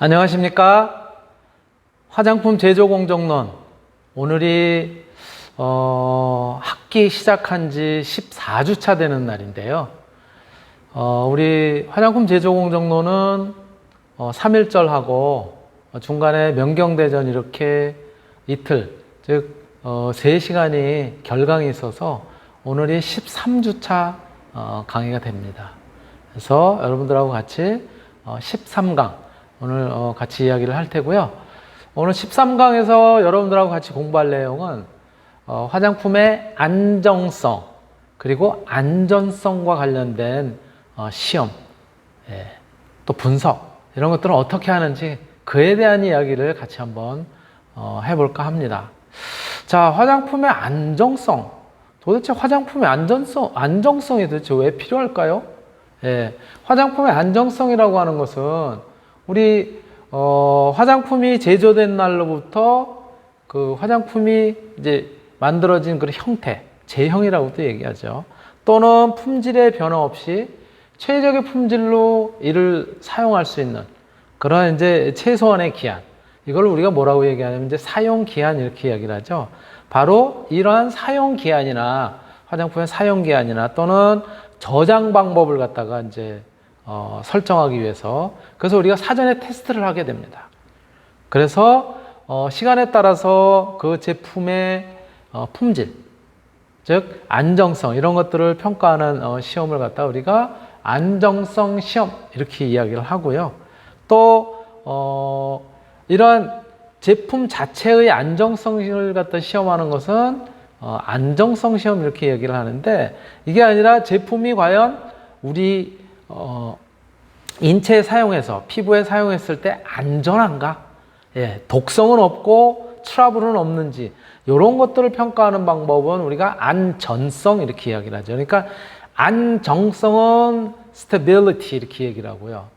안녕하십니까? 화장품 제조 공정론. 오늘이 학기 시작한 지 14주차 되는 날인데요. 우리 화장품 제조 공정론은 3일절하고 중간에 명경대전 이렇게 이틀, 즉 3시간이 결강이 있어서 오늘이 13주차 강의가 됩니다. 그래서 여러분들하고 같이 13강 오늘 같이 이야기를 할 테고요. 오늘 13강에서 여러분들하고 같이 공부할 내용은 화장품의 안정성 그리고 안전성과 관련된 시험, 또 분석 이런 것들은 어떻게 하는지 그에 대한 이야기를 같이 한번 해볼까 합니다. 자, 화장품의 안정성. 도대체 화장품의 안정성이 도대체 왜 필요할까요? 화장품의 안정성이라고 하는 것은 우리 화장품이 제조된 날로부터 그 화장품이 이제 만들어진 그런 형태, 제형이라고도 얘기하죠. 또는 품질의 변화 없이 최적의 품질로 이를 사용할 수 있는 그런 이제 최소한의 기한. 이걸 우리가 뭐라고 얘기하냐면 이제 사용 기한 이렇게 이야기를 하죠. 바로 이러한 사용 기한이나 화장품의 사용 기한이나 또는 저장 방법을 갖다가 이제 설정하기 위해서 그래서 우리가 사전에 테스트를 하게 됩니다. 그래서 시간에 따라서 그 제품의 품질, 즉 안정성 이런 것들을 평가하는 시험을 갖다 우리가 안정성 시험 이렇게 이야기를 하고요. 또 이러한 제품 자체의 안정성을 갖다 시험하는 것은 안정성 시험 이렇게 얘기를 하는데 이게 아니라 제품이 과연 우리 인체에 사용해서 피부에 사용했을 때 안전한가? 독성은 없고 트러블은 없는지 이런 것들을 평가하는 방법은 우리가 안전성 이렇게 이야기를 하죠. 그러니까 안정성은 stability 이렇게 얘기를 하고요.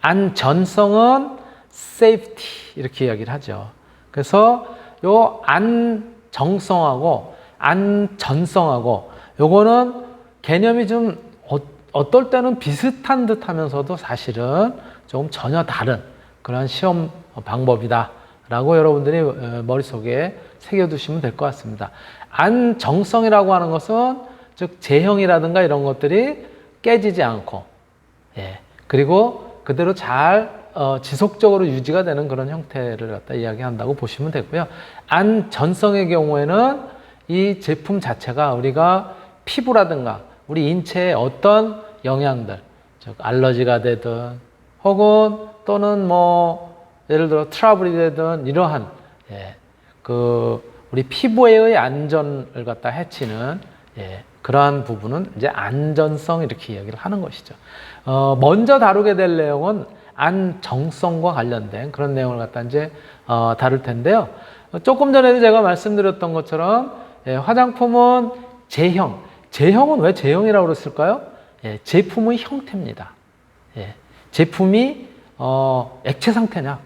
안전성은 safety 이렇게 이야기를 하죠. 그래서 요 안정성하고 안전성하고 요거는 개념이 좀 어떨 때는 비슷한 듯 하면서도 사실은 조금 전혀 다른 그런 시험 방법이다 라고 여러분들이 머릿속에 새겨두시면 될 것 같습니다. 안정성이라고 하는 것은 즉 제형이라든가 이런 것들이 깨지지 않고 그리고 그대로 잘 지속적으로 유지가 되는 그런 형태를 갖다 이야기한다고 보시면 되고요. 안전성의 경우에는 이 제품 자체가 우리가 피부라든가 우리 인체에 어떤 영양들, 즉 알러지가 되든 혹은 또는 뭐 예를 들어 트러블이 되든 이러한 그 우리 피부의 안전을 갖다 해치는 그러한 부분은 이제 안전성 이렇게 이야기를 하는 것이죠. 먼저 다루게 될 내용은 안정성과 관련된 그런 내용을 갖다 이제 다룰 텐데요. 조금 전에도 제가 말씀드렸던 것처럼 화장품은 제형은 왜 제형이라고 그랬을까요? 제품의 형태입니다. 제품이 액체 상태냐,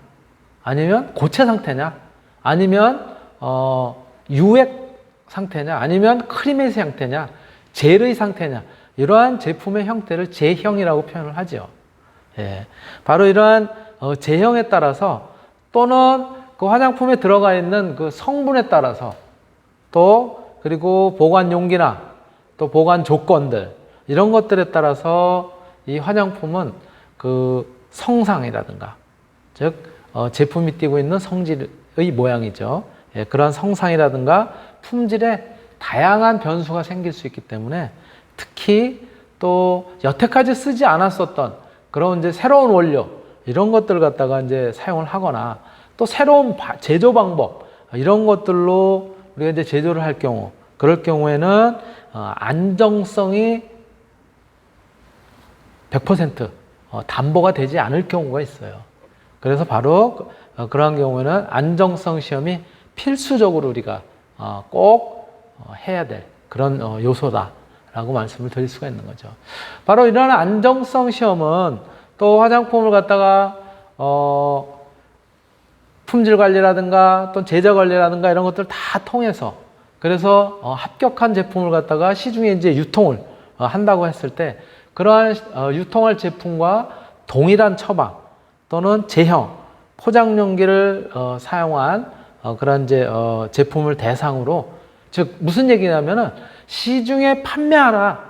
아니면 고체 상태냐, 아니면 유액 상태냐, 아니면 크림의 상태냐, 젤의 상태냐, 이러한 제품의 형태를 제형이라고 표현을 하죠. 바로 이러한 제형에 따라서 또는 그 화장품에 들어가 있는 그 성분에 따라서 또 그리고 보관 용기나 또 보관 조건들 이런 것들에 따라서 이 화장품은 그 성상이라든가 즉 제품이 띠고 있는 성질의 모양이죠. 그러한 성상이라든가 품질에 다양한 변수가 생길 수 있기 때문에 특히 또 여태까지 쓰지 않았었던 그런 이제 새로운 원료 이런 것들을 갖다가 이제 사용을 하거나 또 새로운 제조 방법 이런 것들로 우리가 이제 제조를 할 경우 그럴 경우에는 안정성이 100% 담보가 되지 않을 경우가 있어요. 그래서 바로 그러한 경우에는 안정성 시험이 필수적으로 우리가 꼭 해야 될 그런 요소다라고 말씀을 드릴 수가 있는 거죠. 바로 이러한 안정성 시험은 또 화장품을 갖다가 품질 관리라든가 또 제조 관리라든가 이런 것들 다 통해서 그래서 합격한 제품을 갖다가 시중에 이제 유통을 한다고 했을 때 그러한 유통할 제품과 동일한 처방 또는 제형 포장용기를 사용한 그런 이제 제품을 대상으로, 즉 무슨 얘기냐면은 시중에 판매하라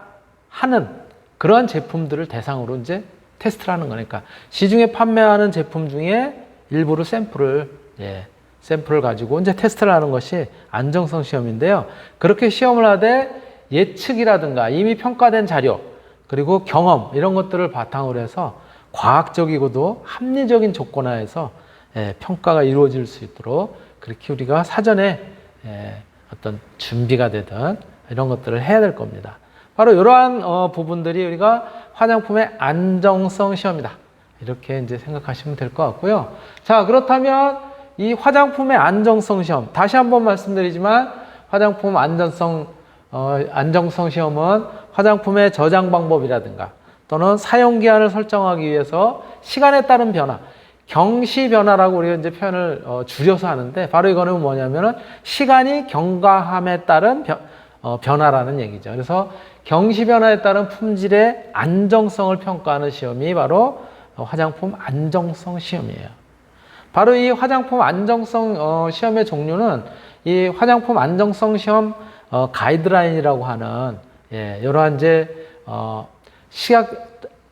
하는 그러한 제품들을 대상으로 이제 테스트를 하는 거니까, 시중에 판매하는 제품 중에 일부를 샘플을 가지고 이제 테스트를 하는 것이 안정성 시험인데요. 그렇게 시험을 하되 예측이라든가 이미 평가된 자료, 그리고 경험, 이런 것들을 바탕으로 해서 과학적이고도 합리적인 조건 하에서 평가가 이루어질 수 있도록 그렇게 우리가 사전에 어떤 준비가 되든 이런 것들을 해야 될 겁니다. 바로 이러한 부분들이 우리가 화장품의 안정성 시험이다, 이렇게 이제 생각하시면 될 것 같고요. 자, 그렇다면 이 화장품의 안정성 시험, 다시 한번 말씀드리지만 화장품 안정성 시험은 화장품의 저장 방법이라든가 또는 사용 기한을 설정하기 위해서 시간에 따른 변화, 경시 변화라고 우리가 이제 표현을 줄여서 하는데, 바로 이거는 뭐냐면은 시간이 경과함에 따른 변화라는 얘기죠. 그래서 경시 변화에 따른 품질의 안정성을 평가하는 시험이 바로 화장품 안정성 시험이에요. 바로 이 화장품 안정성 시험의 종류는 이 화장품 안정성 시험 가이드라인이라고 하는 여러 이제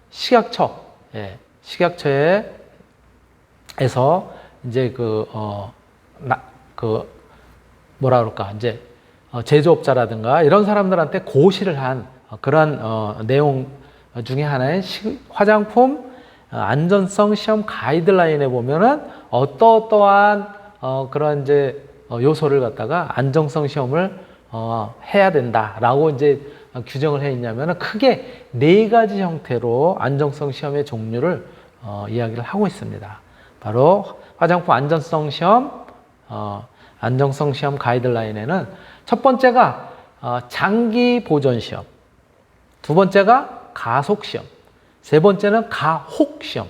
식약처에서 이제 뭐라 그럴까, 이제 제조업자라든가 이런 사람들한테 고시를 한 그런 내용 중에 하나인 화장품 안전성 시험 가이드라인에 보면은 어떠한 그런 이제 요소를 갖다가 안정성 시험을 해야 된다라고 이제 규정을 해 있냐면은 크게 4가지 형태로 안정성 시험의 종류를 이야기를 하고 있습니다. 바로 화장품 안전성 시험, 안정성 시험 가이드라인에는 첫 번째가 장기 보존 시험, 두 번째가 가속 시험, 세 번째는 가혹 시험,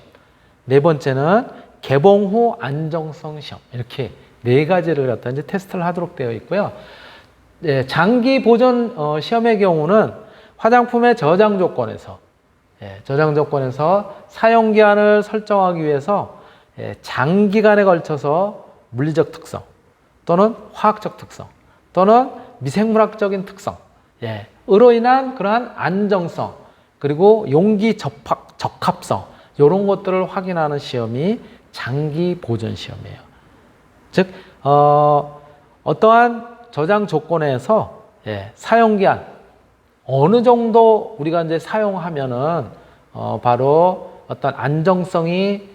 네 번째는 개봉 후 안정성 시험, 이렇게 4가지를 갖다 이제 테스트를 하도록 되어 있고요. 장기 보존 시험의 경우는 화장품의 저장 조건에서 사용 기한을 설정하기 위해서 장기간에 걸쳐서 물리적 특성 또는 화학적 특성 또는 미생물학적인 특성으로 인한 그러한 안정성, 그리고 용기 적합성, 이런 것들을 확인하는 시험이 장기 보존 시험이에요. 즉 어떠한 저장 조건에서 사용기한 어느 정도 우리가 이제 사용하면은 바로 어떤 안정성이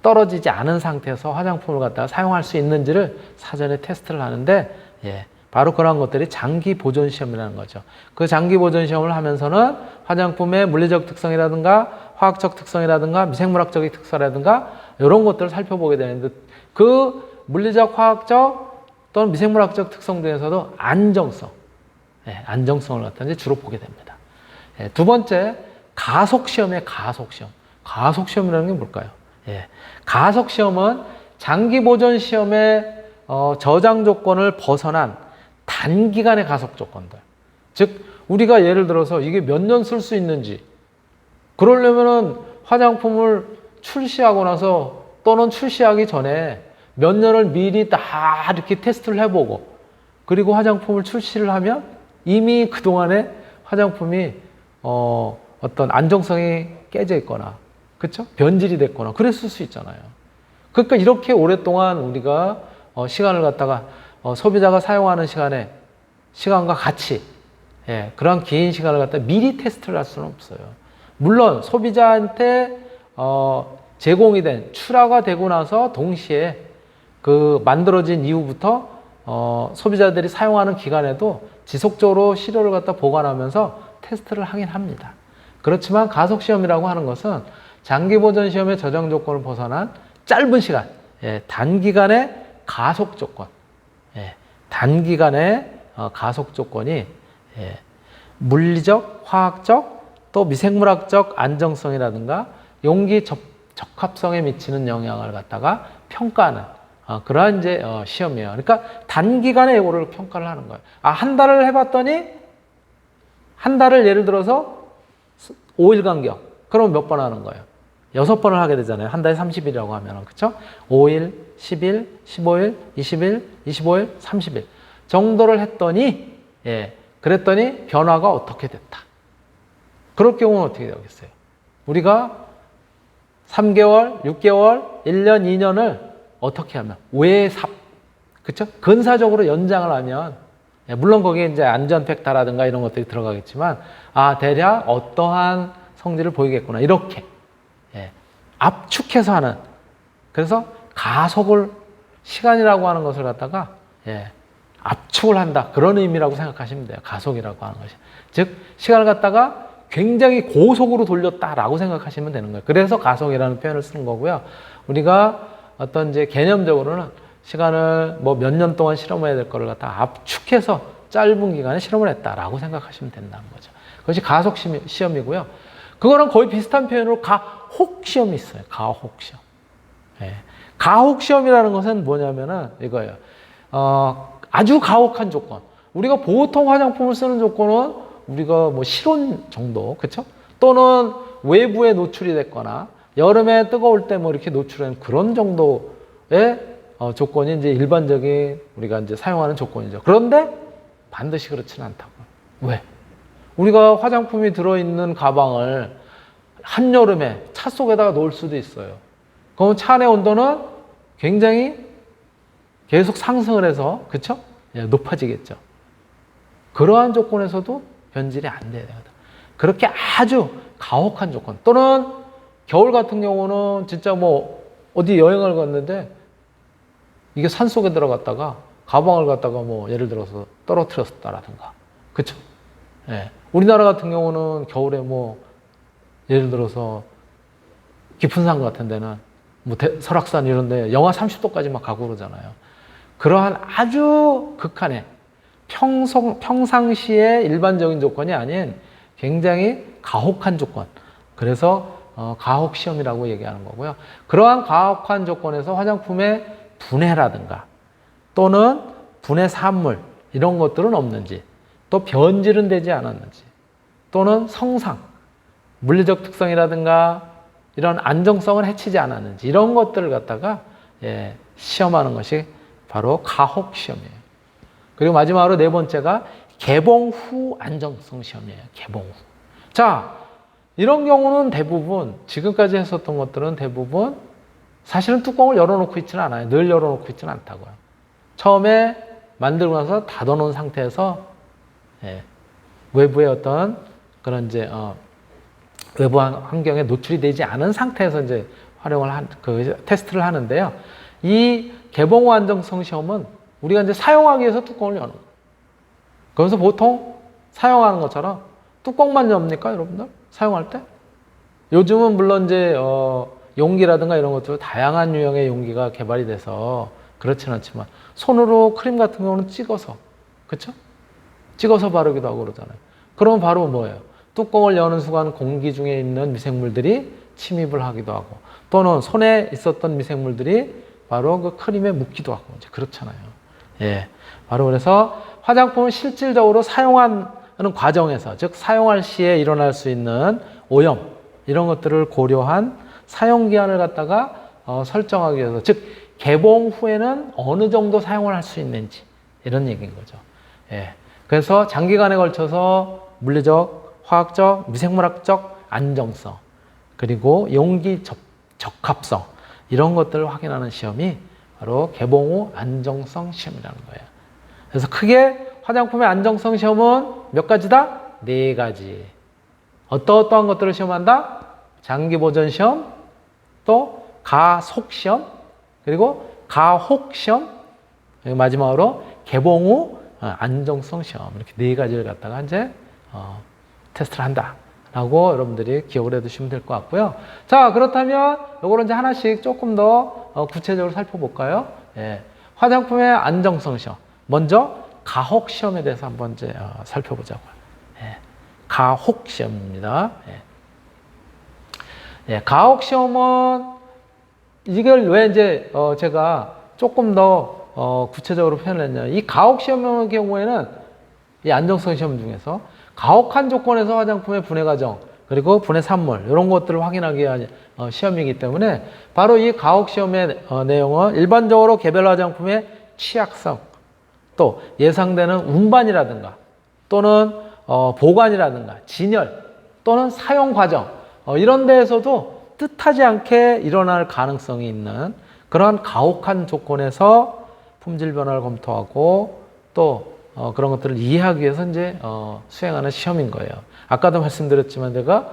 떨어지지 않은 상태에서 화장품을 갖다가 사용할 수 있는지를 사전에 테스트를 하는데, 바로 그런 것들이 장기 보존 시험이라는 거죠. 그 장기 보존 시험을 하면서는 화장품의 물리적 특성이라든가 화학적 특성이라든가 미생물학적인 특성이라든가 이런 것들을 살펴보게 되는데, 그 물리적, 화학적 또는 미생물학적 특성 중에서도 안정성을 갖다 이제 주로 보게 됩니다. 두 번째, 가속 시험의 가속 시험. 가속 시험이라는 게 뭘까요? 가속 시험은 장기 보존 시험의 저장 조건을 벗어난 단기간의 가속 조건들. 즉, 우리가 예를 들어서 이게 몇 년 쓸 수 있는지, 그러려면은 화장품을 출시하고 나서 또는 출시하기 전에 몇 년을 미리 다 이렇게 테스트를 해보고, 그리고 화장품을 출시를 하면 이미 그동안에 화장품이 어떤 안정성이 깨져 있거나, 그렇죠? 변질이 됐거나 그랬을 수 있잖아요. 그러니까 이렇게 오랫동안 우리가 시간을 갖다가 소비자가 사용하는 시간과 같이 그런 긴 시간을 갖다가 미리 테스트를 할 수는 없어요. 물론 소비자한테 제공이 된, 출하가 되고 나서 동시에 그 만들어진 이후부터 소비자들이 사용하는 기간에도 지속적으로 시료를 갖다 보관하면서 테스트를 하긴 합니다. 그렇지만 가속 시험이라고 하는 것은 장기 보존 시험의 저장 조건을 벗어난 짧은 시간, 단기간의 가속 조건, 단기간의 가속 조건이 물리적, 화학적, 또 미생물학적 안정성이라든가 용기 적합성에 미치는 영향을 갖다가 평가하는 그러한 이제 시험이에요. 그러니까 단기간에 이거를 평가를 하는 거예요. 한 달을 해봤더니 한 달을 예를 들어서 5일 간격, 그러면 몇 번 하는 거예요? 6번을 하게 되잖아요. 한 달에 30일이라고 하면. 그쵸? 5일, 10일, 15일, 20일, 25일, 30일 정도를 했더니, 예, 그랬더니 변화가 어떻게 됐다. 그럴 경우는 어떻게 되겠어요? 우리가 3개월, 6개월, 1년, 2년을 어떻게 하면? 외삽. 그쵸? 근사적으로 연장을 하면, 예, 물론 거기에 이제 안전 팩터라든가 이런 것들이 들어가겠지만, 아, 대략 어떠한 성질을 보이겠구나. 이렇게. 예, 압축해서 하는. 그래서 가속을, 시간이라고 하는 것을 갖다가, 예, 압축을 한다. 그런 의미라고 생각하시면 돼요. 가속이라고 하는 것이. 즉, 시간을 갖다가 굉장히 고속으로 돌렸다라고 생각하시면 되는 거예요. 그래서 가속이라는 표현을 쓰는 거고요. 우리가 어떤 이제 개념적으로는 시간을 뭐 몇 년 동안 실험해야 될 거를 갖다가 압축해서 짧은 기간에 실험을 했다라고 생각하시면 된다는 거죠. 그것이 가속 시험이고요. 그거랑 거의 비슷한 표현으로 가혹 시험이 있어요. 가혹 시험. 예. 가혹 시험이라는 것은 뭐냐면은 이거예요. 아주 가혹한 조건. 우리가 보통 화장품을 쓰는 조건은 우리가 뭐 실온 정도, 그쵸? 또는 외부에 노출이 됐거나 여름에 뜨거울 때 뭐 이렇게 노출한 그런 정도의 조건이 이제 일반적인 우리가 이제 사용하는 조건이죠. 그런데 반드시 그렇지는 않다고. 왜? 우리가 화장품이 들어있는 가방을 한여름에 차 속에다가 놓을 수도 있어요. 그럼 차 안의 온도는 굉장히 계속 상승을 해서, 그쵸? 예, 높아지겠죠. 그러한 조건에서도 변질이 안 돼야 되거든. 그렇게 아주 가혹한 조건. 또는 겨울 같은 경우는 진짜 뭐 어디 여행을 갔는데 이게 산 속에 들어갔다가 가방을 갖다가 뭐 예를 들어서 떨어뜨렸다라든가. 그쵸? 예. 우리나라 같은 경우는 겨울에 뭐 예를 들어서 깊은 산 같은 데는 뭐 설악산 이런 데 영하 30도까지 막 가고 그러잖아요. 그러한 아주 극한의 평상시의 일반적인 조건이 아닌 굉장히 가혹한 조건. 그래서 가혹 시험이라고 얘기하는 거고요. 그러한 가혹한 조건에서 화장품의 분해라든가 또는 분해 산물 이런 것들은 없는지, 또 변질은 되지 않았는지, 또는 성상, 물리적 특성이라든가 이런 안정성을 해치지 않았는지 이런 것들을 갖다가 시험하는 것이 바로 가혹 시험이에요. 그리고 마지막으로 네 번째가 개봉 후 안정성 시험이에요. 개봉 후. 자, 이런 경우는 대부분 지금까지 했었던 것들은 대부분 사실은 뚜껑을 열어놓고 있지는 않아요. 늘 열어놓고 있지는 않다고요. 처음에 만들고 나서 닫아놓은 상태에서 외부의 어떤 그런 이제 외부 환경에 노출이 되지 않은 상태에서 이제 활용을 테스트를 하는데요. 이 개봉 후 안정성 시험은 우리가 이제 사용하기 위해서 뚜껑을 여는 거예요. 그래서 보통 사용하는 것처럼 뚜껑만 엽니까, 여러분들? 사용할 때? 요즘은 물론 이제 용기라든가 이런 것들 다양한 유형의 용기가 개발이 돼서 그렇지는 않지만 손으로 크림 같은 경우는 찍어서, 그쵸? 찍어서 바르기도 하고 그러잖아요. 그러면 바로 뭐예요? 뚜껑을 여는 순간 공기 중에 있는 미생물들이 침입을 하기도 하고 또는 손에 있었던 미생물들이 바로 그 크림에 묻기도 하고 이제 그렇잖아요. 예, 바로 그래서 화장품을 실질적으로 사용하는 과정에서, 즉 사용할 시에 일어날 수 있는 오염 이런 것들을 고려한 사용 기한을 갖다가 설정하기 위해서, 즉 개봉 후에는 어느 정도 사용을 할 수 있는지 이런 얘기인 거죠. 예, 그래서 장기간에 걸쳐서 물리적, 화학적, 미생물학적 안정성 그리고 용기 적합성 이런 것들을 확인하는 시험이 바로 개봉 후 안정성 시험이라는 거예요. 그래서 크게 화장품의 안정성 시험은 몇 가지다? 4가지. 어떠한 것들을 시험한다? 장기 보존 시험, 또 가속 시험, 그리고 가혹 시험, 그리고 마지막으로 개봉 후 안정성 시험. 이렇게 4가지를 갖다가 이제 테스트를 한다라고 여러분들이 기억을 해두시면 될 것 같고요. 자, 그렇다면 요거를 이제 하나씩 조금 더 구체적으로 살펴볼까요? 예. 화장품의 안정성 시험. 먼저 가혹 시험에 대해서 한번 이제 살펴보자고요. 예. 가혹 시험입니다. 예. 예. 가혹 시험은 이걸 왜 이제 제가 조금 더 구체적으로 표현을 했냐면 이 가혹 시험의 경우에는 이 안정성 시험 중에서 가혹한 조건에서 화장품의 분해 과정, 그리고 분해 산물 이런 것들을 확인하기 위한 시험이기 때문에 바로 이 가혹 시험의 내용은 일반적으로 개별 화장품의 취약성, 또 예상되는 운반이라든가 또는 보관이라든가 진열 또는 사용 과정 이런 데에서도 뜻하지 않게 일어날 가능성이 있는 그런 가혹한 조건에서 품질 변화를 검토하고 또 그런 것들을 이해하기 위해서 이제 수행하는 시험인 거예요. 아까도 말씀드렸지만 제가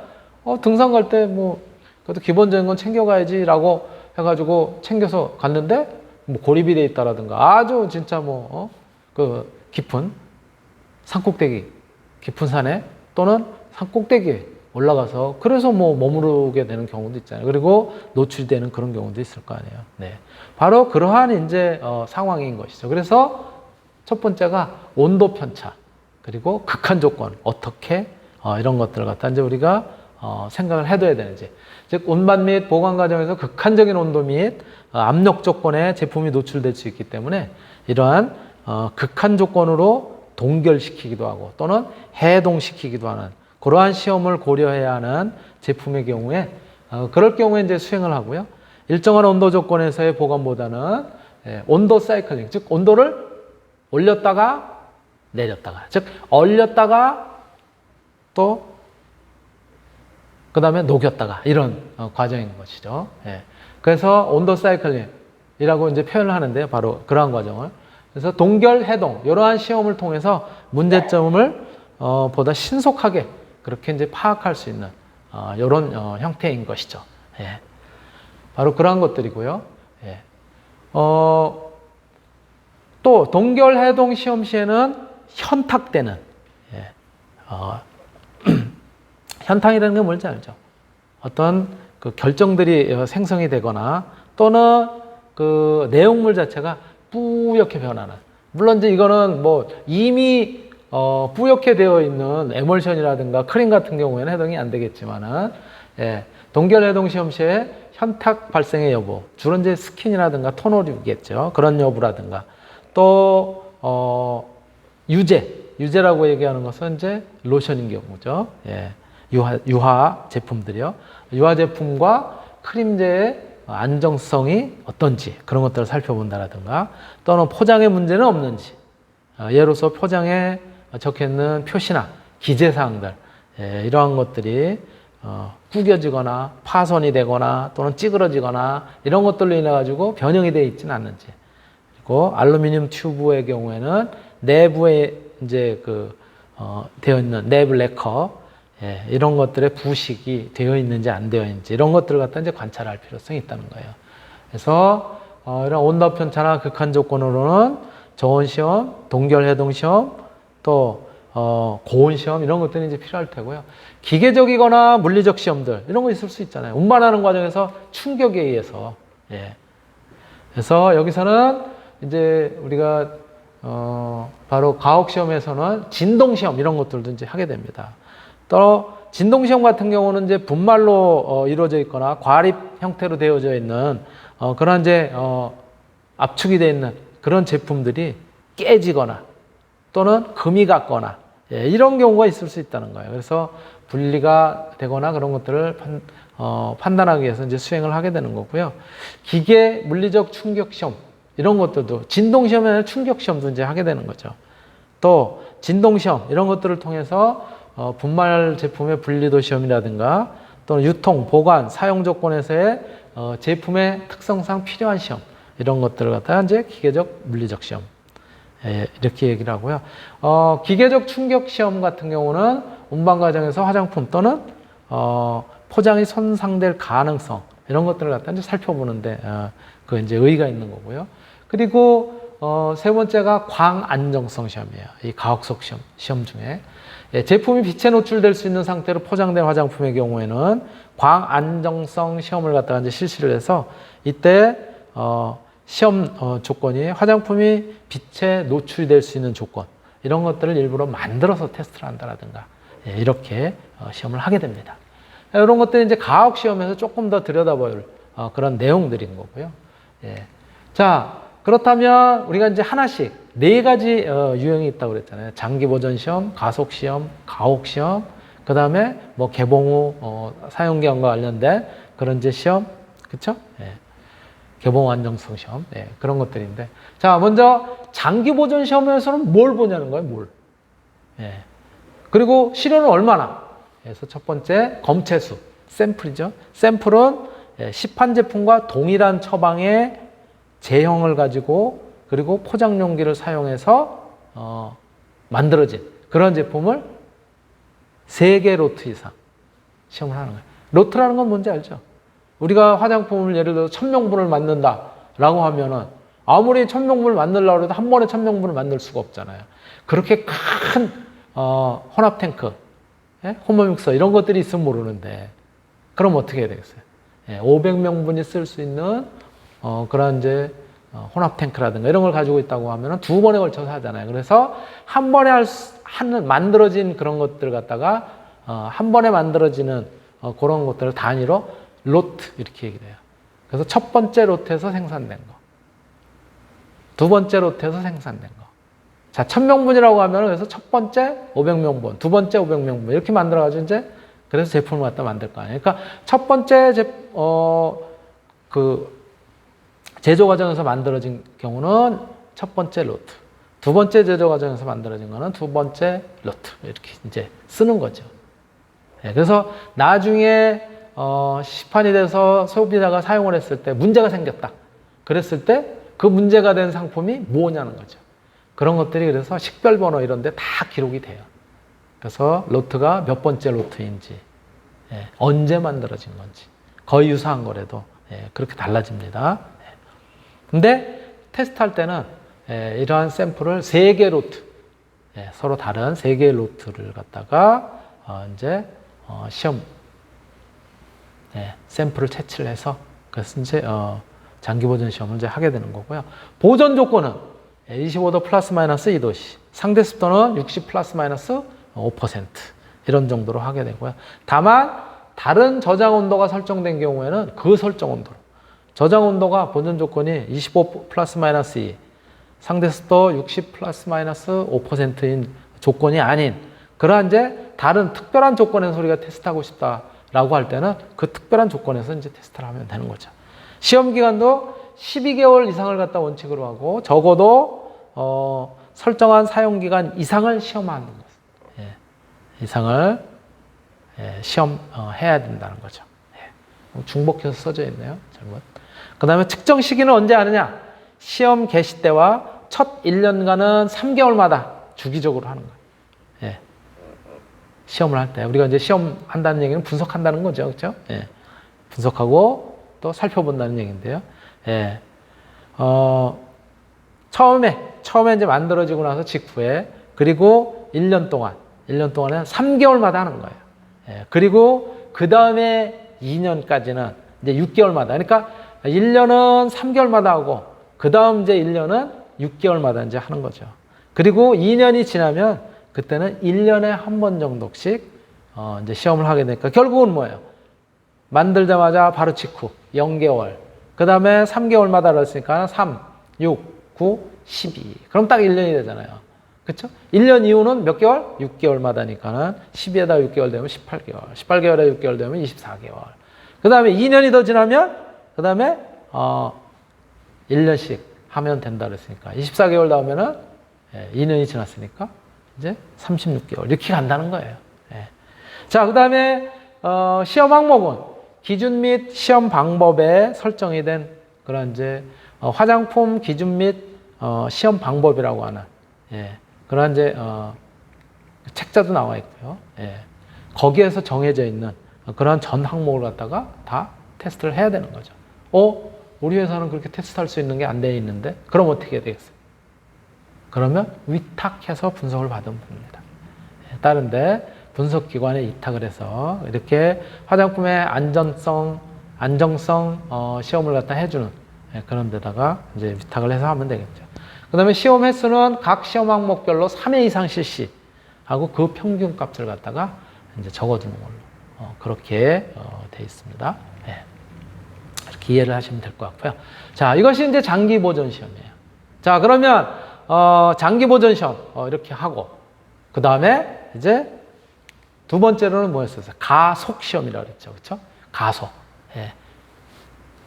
등산 갈 때 뭐 그래도 기본적인 건 챙겨가야지라고 해가지고 챙겨서 갔는데 뭐 고립이 돼 있다라든가 아주 진짜 그 깊은 산꼭대기 깊은 산에 또는 산꼭대기에 올라가서 그래서 머무르게 되는 경우도 있잖아요. 그리고 노출되는 그런 경우도 있을 거 아니에요. 네, 바로 그러한 이제 상황인 것이죠. 그래서 첫 번째가 온도 편차 그리고 극한 조건 어떻게 이런 것들을 갖다 이제 우리가 생각을 해둬야 되는지, 즉 운반 및 보관 과정에서 극한적인 온도 및 압력 조건에 제품이 노출될 수 있기 때문에 이러한 극한 조건으로 동결시키기도 하고 또는 해동시키기도 하는 그러한 시험을 고려해야 하는 제품의 경우에 그럴 경우에 이제 수행을 하고요. 일정한 온도 조건에서의 보관보다는 온도 사이클링, 즉 온도를 올렸다가 내렸다가, 즉 얼렸다가 또 그 다음에 녹였다가 이런 과정인 것이죠. 그래서 온도 사이클링이라고 이제 표현을 하는데요. 바로 그러한 과정을. 그래서 동결, 해동 이러한 시험을 통해서 문제점을 보다 신속하게 그렇게 이제 파악할 수 있는 이런 형태인 것이죠. 바로 그러한 것들이고요. 또 동결, 해동 시험 시에는 현탁되는 현탕이라는 게 뭔지 알죠? 어떤 그 결정들이 생성이 되거나 또는 그 내용물 자체가 뿌옇게 변하는, 물론 이제 이거는 뭐 이미 뿌옇게 되어 있는 에멀션이라든가 크림 같은 경우에는 해당이 안 되겠지만은 동결 해동 시험 시에 현탁 발생의 여부, 주로 이제 스킨이라든가 토너류겠죠. 그런 여부라든가 또 유제라고 얘기하는 것은 이제 로션인 경우죠. 유화 제품들이요. 유화 제품과 크림제의 안정성이 어떤지 그런 것들을 살펴본다라든가 또는 포장에 문제는 없는지, 예로서 포장에 적혀있는 표시나 기재사항들 이러한 것들이 구겨지거나 파손이 되거나 또는 찌그러지거나 이런 것들로 인해 가지고 변형이 되어 있지는 않는지, 그리고 알루미늄 튜브의 경우에는 내부에 이제 되어 있는 내부 레커 이런 것들의 부식이 되어 있는지 안 되어 있는지 이런 것들을 갖다 이제 관찰할 필요성이 있다는 거예요. 그래서 이런 온도 편차나 극한 조건으로는 저온 시험, 동결 해동 시험, 또 고온 시험 이런 것들이 이제 필요할 테고요. 기계적이거나 물리적 시험들 이런 거 있을 수 있잖아요. 운반하는 과정에서 충격에 의해서. 그래서 여기서는 이제 우리가 바로 가혹 시험에서는 진동 시험 이런 것들도 이제 하게 됩니다. 또 진동 시험 같은 경우는 이제 분말로 이루어져 있거나 과립 형태로 되어져 있는 그런 이제 압축이 되어 있는 그런 제품들이 깨지거나 또는 금이 갔거나 이런 경우가 있을 수 있다는 거예요. 그래서 분리가 되거나 그런 것들을 판단하기 위해서 이제 수행을 하게 되는 거고요. 기계 물리적 충격 시험 이런 것들도 진동 시험에는 충격 시험도 이제 하게 되는 거죠. 또 진동 시험 이런 것들을 통해서 분말 제품의 분리도 시험이라든가 또는 유통, 보관, 사용 조건에서의 제품의 특성상 필요한 시험 이런 것들을 갖다가 이제 기계적 물리적 시험 이렇게 얘기를 하고요. 기계적 충격 시험 같은 경우는 운반 과정에서 화장품 또는 포장이 손상될 가능성 이런 것들을 갖다 이제 살펴보는데 그 이제 의의가 있는 거고요. 그리고 세 번째가 광안정성 시험이에요. 이 가혹성 시험 중에 제품이 빛에 노출될 수 있는 상태로 포장된 화장품의 경우에는 광안정성 시험을 갖다가 이제 실시를 해서 이때 시험 조건이 화장품이 빛에 노출될 수 있는 조건 이런 것들을 일부러 만들어서 테스트를 한다라든가 이렇게 시험을 하게 됩니다. 이런 것들이 이제 가혹 시험에서 조금 더 들여다볼 그런 내용들인 거고요. 자, 그렇다면 우리가 이제 하나씩 4가지 유형이 있다고 그랬잖아요. 장기 보전 시험, 가속 시험, 가혹 시험, 그 다음에 뭐 개봉 후 사용기간과 관련된 그런 이제 시험, 그쵸? 예. 개봉 안정성 시험, 예. 그런 것들인데. 자, 먼저 장기 보존 시험에서는 뭘 보냐는 거예요, 뭘. 예. 그리고 시료는 얼마나? 그래서 첫 번째, 검체수, 샘플이죠. 샘플은 시판 제품과 동일한 처방의 제형을 가지고 그리고 포장 용기를 사용해서 만들어진 그런 제품을 3개 로트 이상 시험을 하는 거예요. 로트라는 건 뭔지 알죠? 우리가 화장품을 예를 들어서 1000명분을 만든다라고 하면은 아무리 1000명분을 만들려고 해도 한 번에 1000명분을 만들 수가 없잖아요. 그렇게 큰 혼합 탱크, 호모믹서 이런 것들이 있으면 모르는데 그럼 어떻게 해야 되겠어요? 500명분이 쓸 수 있는 그런 이제 혼합 탱크라든가 이런 걸 가지고 있다고 하면은 2번에 걸쳐서 하잖아요. 그래서 한 번에 만들어진 그런 것들 갖다가 한 번에 만들어지는 그런 것들을 단위로 로트 이렇게 얘기를 해요. 그래서 첫 번째 로트에서 생산된 거, 두 번째 로트에서 생산된 거. 자, 1000명분이라고 하면 그래서 첫 번째 500명분, 두 번째 500명분 이렇게 만들어가지고 이제 그래서 제품을 갖다 만들 거 아니에요. 그러니까 첫 번째 제조 과정에서 만들어진 경우는 첫 번째 로트, 두 번째 제조 과정에서 만들어진 거는 두 번째 로트 이렇게 이제 쓰는 거죠. 그래서 나중에 시판이 돼서 소비자가 사용을 했을 때 문제가 생겼다. 그랬을 때 그 문제가 된 상품이 뭐냐는 거죠. 그런 것들이 그래서 식별번호 이런 데 다 기록이 돼요. 그래서 로트가 몇 번째 로트인지, 언제 만들어진 건지, 거의 유사한 거라도 그렇게 달라집니다. 근데 테스트할 때는 이러한 샘플을 3개 로트, 서로 다른 3개의 로트를 갖다가 이제 시험 샘플을 채취를 해서 그래서 이제 장기 보존 시험을 이제 하게 되는 거고요. 보존 조건은 25도 플러스 마이너스 2도씨, 상대 습도는 60 플러스 마이너스 5% 이런 정도로 하게 되고요. 다만 다른 저장 온도가 설정된 경우에는 그 설정 온도로 저장 온도가 보존 조건이 25 플러스 마이너스 2, 상대 습도 60 플러스 마이너스 5%인 조건이 아닌 그러한 이제 다른 특별한 조건에서 우리가 테스트하고 싶다라고 할 때는 그 특별한 조건에서 이제 테스트를 하면 되는 거죠. 시험 기간도 12개월 이상을 갖다 원칙으로 하고 적어도 설정한 사용 기간 이상을 시험하는 것. 이상을 시험해야 된다는 거죠. 중복해서 써져 있네요. 잘못. 그 다음에 측정 시기는 언제 하느냐? 시험 개시 때와 첫 1년간은 3개월마다 주기적으로 하는 거예요. 시험을 할 때. 우리가 이제 시험 한다는 얘기는 분석한다는 거죠. 그렇죠? 분석하고 또 살펴본다는 얘기인데요. 처음에 이제 만들어지고 나서 직후에 그리고 1년 동안에 3개월마다 하는 거예요. 그리고 그 다음에 2년까지는 이제 6개월마다. 그러니까 1년은 3개월마다 하고 그 다음 이제 1년은 6개월마다 이제 하는 거죠. 그리고 2년이 지나면 그때는 1년에 한 번 정도씩 이제 시험을 하게 되니까 결국은 뭐예요? 만들자마자 바로 직후 0개월. 그 다음에 3개월마다 그랬으니까 3, 6, 9, 12. 그럼 딱 1년이 되잖아요. 그쵸? 1년 이후는 몇 개월? 6개월마다니까는 12에다 6개월 되면 18개월. 18개월에 6개월 되면 24개월. 그 다음에 2년이 더 지나면 그 다음에 1년씩 하면 된다 그랬으니까 24개월 나오면은 2년이 지났으니까 이제 36개월 이렇게 간다는 거예요. 자, 그 다음에 시험 항목은 기준 및 시험 방법에 설정이 된 그런 이제 화장품 기준 및 시험 방법이라고 하는 그런 이제 책자도 나와 있고요. 거기에서 정해져 있는 그런 전 항목을 갖다가 다 테스트를 해야 되는 거죠. 우리 회사는 그렇게 테스트할 수 있는 게 안 되어 있는데 그럼 어떻게 해야 되겠어요? 그러면 위탁해서 분석을 받으면 됩니다. 다른데 분석기관에 위탁을 해서 이렇게 화장품의 안정성 시험을 갖다 해주는 그런 데다가 이제 위탁을 해서 하면 되겠죠. 그 다음에 시험 횟수는 각 시험 항목별로 3회 이상 실시하고 그 평균 값을 갖다가 이제 적어두는 걸로 그렇게 돼 있습니다. 이렇게 이해를 하시면 될 것 같고요. 자, 이것이 이제 장기 보존 시험이에요. 자, 그러면 장기 보존 시험 이렇게 하고 그 다음에 이제 두 번째로는 뭐였어요? 가속 시험이라고 그랬죠. 그렇죠? 가속. 예.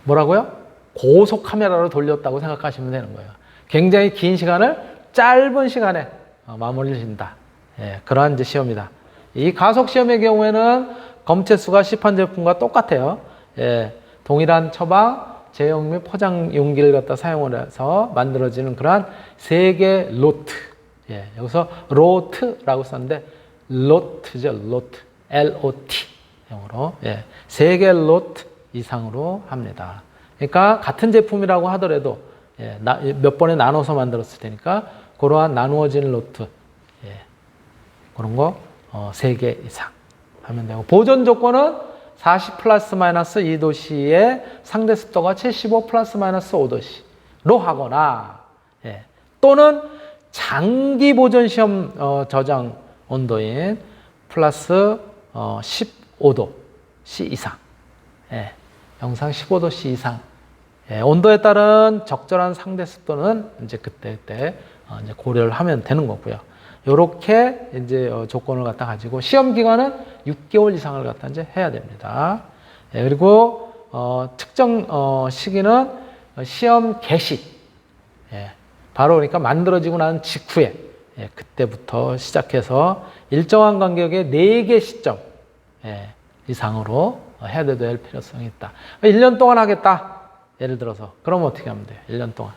뭐라고요? 고속 카메라로 돌렸다고 생각하시면 되는 거예요. 굉장히 긴 시간을 짧은 시간에 마무리를 진다. 예, 그러한 이제 시험이다. 이 가속 시험의 경우에는 검체수가 시판 제품과 똑같아요. 예, 동일한 처방, 제형 및 포장 용기를 갖다 사용을 해서 만들어지는 그러한 세 개 로트. 예, 여기서 로트라고 썼는데 로트죠, 로트. LOT 영어로. 예, 세 개 로트 이상으로 합니다. 그러니까 같은 제품이라고 하더라도 예, 몇 번에 나눠서 만들었을 테니까 그러한 나누어진 로트 예, 그런 거 3개 이상 하면 되고 보존 조건은 40 플러스 마이너스 2도씨의 상대 습도가 75 플러스 마이너스 5도씨로 하거나 예, 또는 장기 보존 시험 저장 온도인 플러스 15도씨 이상 예, 영상 15도씨 이상 예, 온도에 따른 적절한 상대 습도는 이제 그때 이제 고려를 하면 되는 거고요. 요렇게 이제 조건을 갖다 가지고 시험 기간은 6개월 이상을 갖다 이제 해야 됩니다. 예, 그리고 특정 시기는 시험 개시 예, 바로 그러니까 만들어지고 난 직후에 예, 그때부터 시작해서 일정한 간격의 4개 시점 예, 이상으로 해야 될 필요성이 있다. 1년 동안 하겠다. 예를 들어서 그러면 어떻게 하면 돼요? 1년 동안.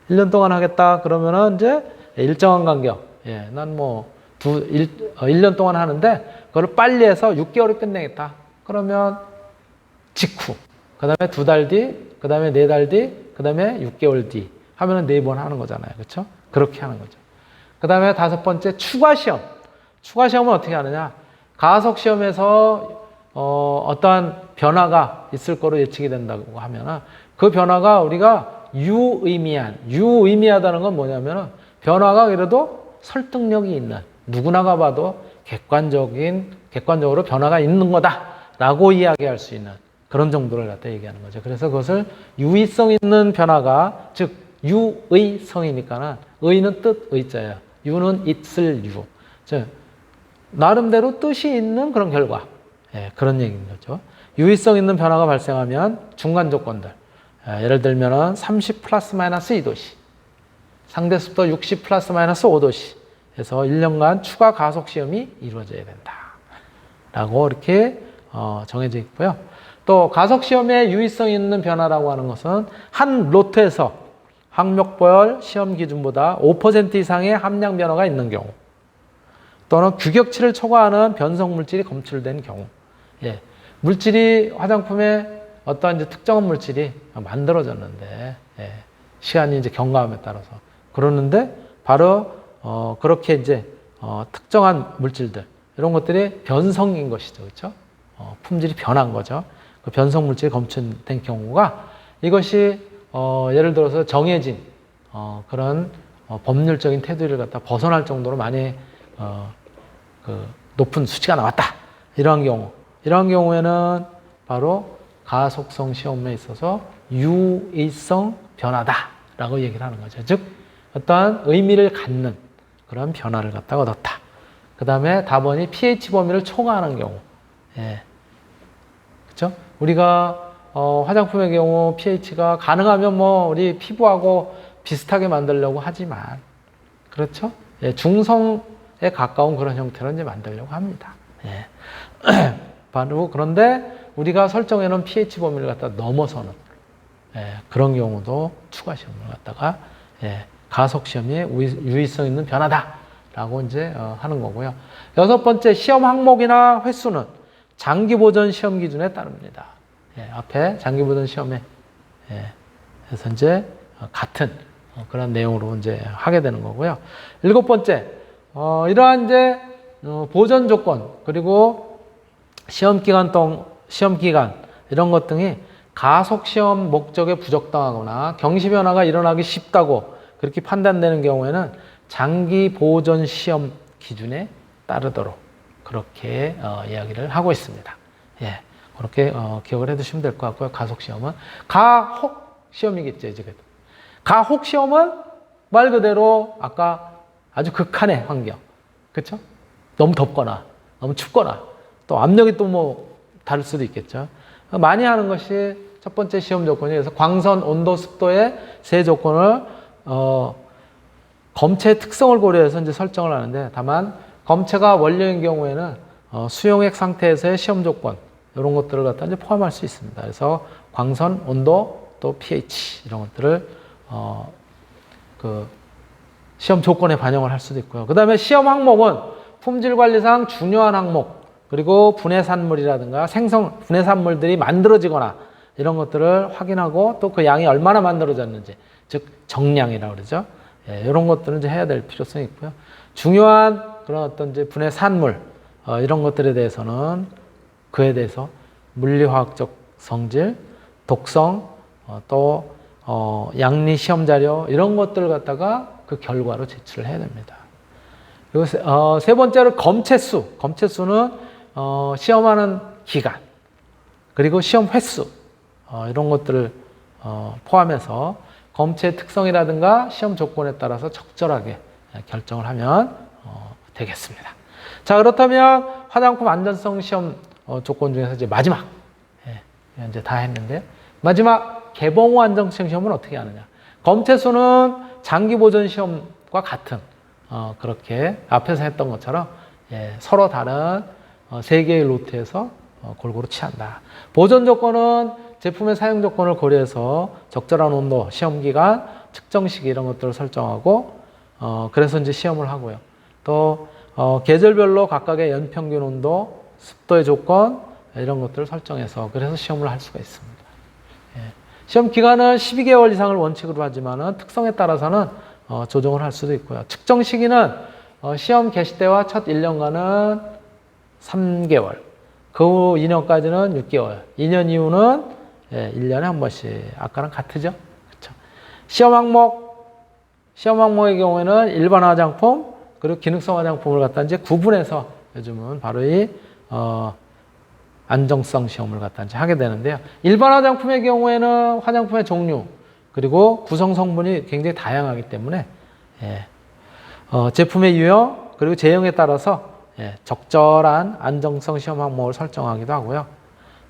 1년 동안 하겠다 그러면은 이제 일정한 간격. 예, 난 뭐 1년 동안 하는데 그걸 빨리 해서 6개월에 끝내겠다. 그러면 직후. 그다음에 2달 뒤, 그다음에 4달 뒤, 그다음에 6개월 뒤 하면은 4번 하는 거잖아요. 그렇죠? 그렇게 하는 거죠. 그다음에 5번째 추가 시험. 추가 시험은 어떻게 하느냐? 가속 시험에서 어떠한 변화가 있을 거로 예측이 된다고 하면은 그 변화가 우리가 유의미하다는 건 뭐냐면은 변화가 그래도 설득력이 있는 누구나가 봐도 객관적으로 변화가 있는 거다라고 이야기할 수 있는 그런 정도를 갖다 얘기하는 거죠. 그래서 그것을 유의성 있는 변화가 즉 유의성이니까는 의는 뜻 의자예요. 유는 있을 유. 즉 나름대로 뜻이 있는 그런 결과. 예, 그런 얘기인 거죠. 유의성 있는 변화가 발생하면 중간 조건들. 예를 들면은 30 플러스 마이너스 2도씨. 상대 습도 60 플러스 마이너스 5도씨. 해서 1년간 추가 가속 시험이 이루어져야 된다. 라고 이렇게 정해져 있고요. 또 가속 시험에 유의성 있는 변화라고 하는 것은 한 로트에서 항목별 시험 기준보다 5% 이상의 함량 변화가 있는 경우 또는 규격치를 초과하는 변성 물질이 검출된 경우 예, 물질이 화장품에 어떠한 이제 특정한 물질이 만들어졌는데 예, 시간이 이제 경과함에 따라서 그러는데 바로 그렇게 이제 특정한 물질들 이런 것들이 변성인 것이죠, 그렇죠? 품질이 변한 거죠. 그 변성 물질이 검출된 경우가 이것이 예를 들어서 정해진 그런 법률적인 테두리를 갖다 벗어날 정도로 많이 그 높은 수치가 나왔다. 이러한 경우에는 바로 가속성 시험에 있어서 유의성 변화다라고 얘기를 하는 거죠. 즉 어떠한 의미를 갖는 그런 변화를 갖다가 얻었다. 그 다음에 답원이 pH 범위를 초과하는 경우. 예. 그렇죠? 우리가 화장품의 경우 pH가 가능하면 뭐 우리 피부하고 비슷하게 만들려고 하지만 그렇죠? 예, 중성에 가까운 그런 형태로 이제 만들려고 합니다. 예. 바로 그런데 우리가 설정해 놓은 pH 범위를 갖다 넘어서는 예, 그런 경우도 추가 시험을 갖다가 예, 가속 시험에 유의성 있는 변화다라고 이제 하는 거고요. 6번째 시험 항목이나 횟수는 장기 보존 시험 기준에 따릅니다. 예, 앞에 장기 보존 시험에 예, 그래서 이제 같은 그런 내용으로 이제 하게 되는 거고요. 7번째 이러한 이제 보존 조건 그리고 시험 기간 이런 것 등이 가속 시험 목적에 부적당하거나 경시 변화가 일어나기 쉽다고 그렇게 판단되는 경우에는 장기 보존 시험 기준에 따르도록 그렇게 이야기를 하고 있습니다. 예, 그렇게 기억을 해두시면 될 것 같고요. 가속 시험은 가혹 시험이겠죠. 이제 가혹 시험은 말 그대로 아까 아주 극한의 환경, 그렇죠? 너무 덥거나 너무 춥거나 또 압력이 또 뭐 다를 수도 있겠죠. 많이 하는 것이 첫 번째 시험 조건이 그래서 광선, 온도, 습도의 세 조건을 검체의 특성을 고려해서 이제 설정을 하는데 다만 검체가 원료인 경우에는 수용액 상태에서의 시험 조건 이런 것들을 갖다 이제 포함할 수 있습니다. 그래서 광선, 온도, 또 pH 이런 것들을 그 시험 조건에 반영을 할 수도 있고요. 그 다음에 시험 항목은 품질 관리상 중요한 항목 그리고 분해산물이라든가 분해산물들이 만들어지거나 이런 것들을 확인하고 또 그 양이 얼마나 만들어졌는지 즉 정량이라고 그러죠. 예, 이런 것들은 이제 해야 될 필요성이 있고요. 중요한 그런 어떤 이제 분해산물 이런 것들에 대해서는 그에 대해서 물리화학적 성질, 독성, 또 양리 시험 자료 이런 것들을 갖다가 그 결과로 제출을 해야 됩니다. 그리고 세 번째로 검체수. 검체수는 시험하는 기간 그리고 시험 횟수 이런 것들을 포함해서 검체의 특성이라든가 시험 조건에 따라서 적절하게 결정을 하면 되겠습니다. 자, 그렇다면 화장품 안전성 시험 조건 중에서 이제 마지막 이제 다 했는데 마지막 개봉 후 안전성 시험은 어떻게 하느냐? 검체수는 장기 보존 시험과 같은 그렇게 앞에서 했던 것처럼 서로 다른 세 개의 루트에서 골고루 취한다. 보존 조건은 제품의 사용 조건을 고려해서 적절한 온도, 시험 기간, 측정 시기 이런 것들을 설정하고 그래서 이제 시험을 하고요. 또 계절별로 각각의 연평균 온도, 습도의 조건 이런 것들을 설정해서 그래서 시험을 할 수가 있습니다. 시험 기간은 12개월 이상을 원칙으로 하지만은 특성에 따라서는 조정을 할 수도 있고요. 측정 시기는 시험 개시 때와 첫 1년간은 3개월, 그 후 2년까지는 6개월, 2년 이후는 1년에 한 번씩. 아까랑 같으죠? 그렇죠. 시험 항목의 경우에는 일반 화장품, 그리고 기능성 화장품을 갖다 이제 구분해서 요즘은 바로 이 안정성 시험을 갖다 이제 하게 되는데요. 일반 화장품의 경우에는 화장품의 종류, 그리고 구성 성분이 굉장히 다양하기 때문에 제품의 유형, 그리고 제형에 따라서 적절한 안정성 시험 항목을 설정하기도 하고요.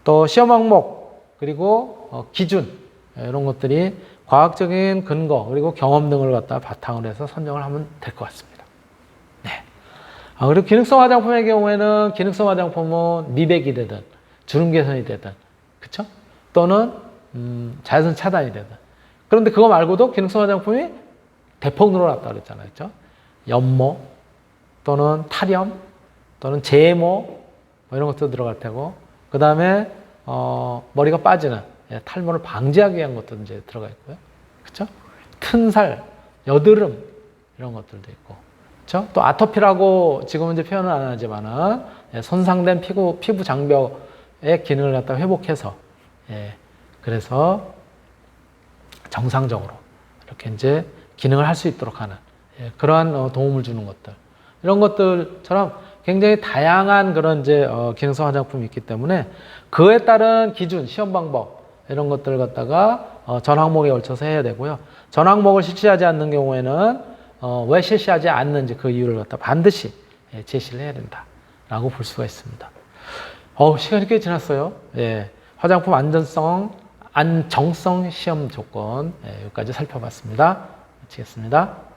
또 시험 항목, 그리고 기준, 이런 것들이 과학적인 근거, 그리고 경험 등을 갖다 바탕으로 해서 선정을 하면 될 것 같습니다. 네. 그리고 기능성 화장품의 경우에는 기능성 화장품은 미백이 되든, 주름 개선이 되든, 그쵸? 또는, 자외선 차단이 되든. 그런데 그거 말고도 기능성 화장품이 대폭 늘어났다 그랬잖아요. 그쵸? 연모, 또는 탈염, 또는 제모 뭐 이런 것도 들어갈 테고 그 다음에 머리가 빠지는 탈모를 방지하기 위한 것도 이제 들어가 있고요. 그렇죠? 튼살, 여드름 이런 것들도 있고 그렇죠? 또 아토피라고 지금은 이제 표현은 안 하지만은 손상된 피부 장벽의 기능을 갖다 회복해서 그래서 정상적으로 이렇게 이제 기능을 할 수 있도록 하는 그러한 도움을 주는 것들 이런 것들처럼 굉장히 다양한 그런 이제 기능성 화장품이 있기 때문에 그에 따른 기준, 시험 방법 이런 것들을 갖다가 전 항목에 걸쳐서 해야 되고요. 전 항목을 실시하지 않는 경우에는 왜 실시하지 않는지 그 이유를 갖다 반드시 제시를 해야 된다라고 볼 수가 있습니다. 시간이 꽤 지났어요. 화장품 안정성 시험 조건 여기까지 살펴봤습니다. 마치겠습니다.